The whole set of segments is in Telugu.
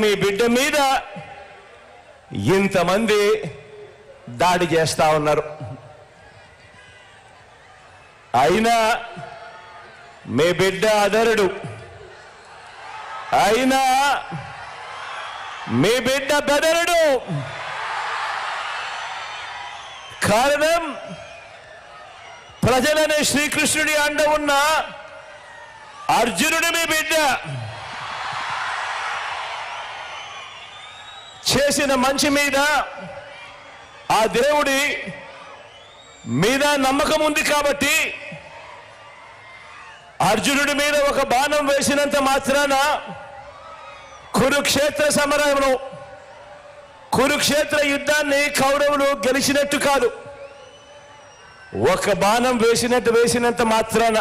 మీ బిడ్డ మీద ఇంతమంది దాడి చేస్తా ఉన్నారు. అయినా మీ బిడ్డ అదరుడు, అయినా మీ బిడ్డ బెదరుడు. కారణం ప్రజలనే శ్రీకృష్ణుడి అండ ఉన్న అర్జునుడు మీ బిడ్డ. చేసిన మంచి మీద ఆ దేవుడి మీద నమ్మకం ఉంది కాబట్టి అర్జునుడి మీద ఒక బాణం వేసినంత మాత్రాన కురుక్షేత్ర సమరంలో కురుక్షేత్ర యుద్ధాన్ని కౌరవులు గెలిచినట్టు కాదు. ఒక బాణం వేసినంత మాత్రాన,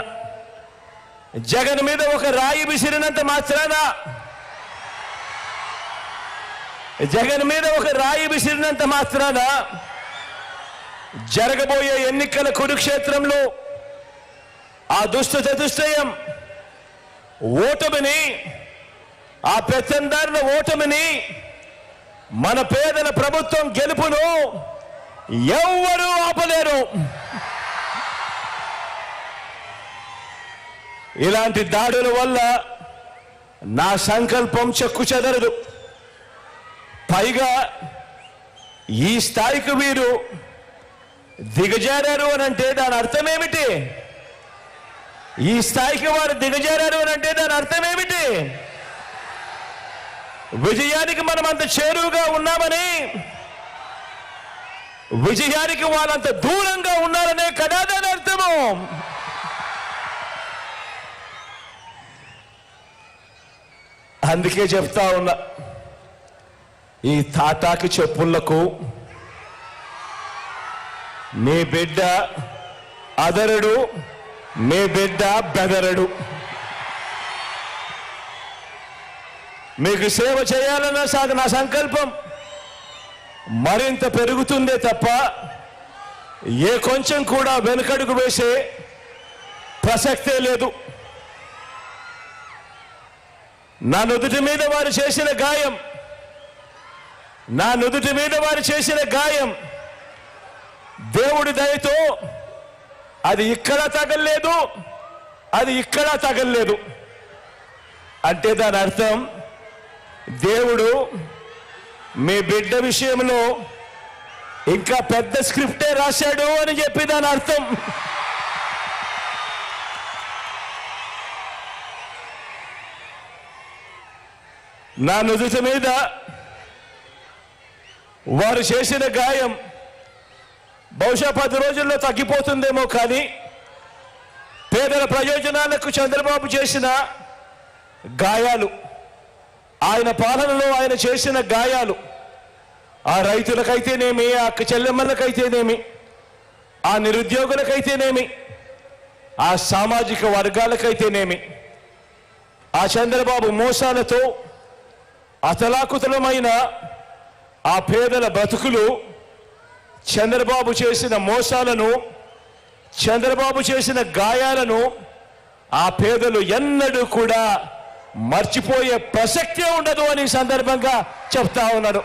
జగన్ మీద ఒక రాయి విసిరినంత మాత్రాన, జగన్ మీద ఒక రాయి విసిరినంత మాత్రాన జరగబోయే ఎన్నికల కురుక్షేత్రంలో ఆ దుష్ట చతుష్టయం ఓటమిని, ఆ పెత్తందారుల ఓటమిని, మన పేదల ప్రభుత్వం గెలుపును ఎవ్వరూ ఆపలేరు. ఇలాంటి దాడుల వల్ల నా సంకల్పం చెక్కు చెదరదు. పైగా ఈ స్థాయికి వీరు దిగజారారు అని అంటే దాని అర్థం ఏమిటి? ఈ స్థాయికి వారు దిగజారారు అని అంటే దాని అర్థం ఏమిటి? విజయానికి మనం అంత చేరువుగా ఉన్నామని, విజయానికి వాళ్ళంత దూరంగా ఉన్నారనే కదా దాని అర్థము. అందుకే చెప్తా ఉన్నా, ఈ తాటాకి చెప్పులకు మీ బిడ్డ అదరుడు, మీ బిడ్డ బెదరడు. మీకు సేవ చేయాలన్న నా సంకల్పం మరింత పెరుగుతుందే తప్ప ఏ కొంచెం కూడా వెనుకడుగు వేసే ప్రసక్తే లేదు. నా నుదుటి మీద వారు చేసిన గాయం, నా నుదుటి మీద వారు చేసిన గాయం దేవుడి దయతో అది ఇక్కడ తగల్లేదు, అది ఇక్కడ తగల్లేదు. అంటే దాని అర్థం దేవుడు మీ బిడ్డ విషయంలో ఇంకా పెద్ద స్క్రిప్టే రాశాడు అని చెప్పి దాని అర్థం. నా నుదుటి మీద వారు చేసిన గాయం బహుశా 10 రోజుల్లో తగ్గిపోతుందేమో, కానీ పేదల ప్రయోజనాలకు చంద్రబాబు చేసిన గాయాలు, ఆయన పాలనలో ఆయన చేసిన గాయాలు, ఆ రైతులకైతేనేమి, ఆ అక్క చెల్లెమ్మలకైతేనేమి, ఆ నిరుద్యోగులకైతేనేమి, ఆ సామాజిక వర్గాలకైతేనేమి, ఆ చంద్రబాబు మోసాలతో అతలాకుతలమైన ఆ పేదల బ్రతుకులు, చంద్రబాబు చేసిన మోసాలను, చంద్రబాబు చేసిన గాయాలను ఆ పేదలు ఎన్నడూ కూడా మర్చిపోయే ప్రసక్తే ఉండదు అని సందర్భంగా చెప్తా ఉన్నాడు.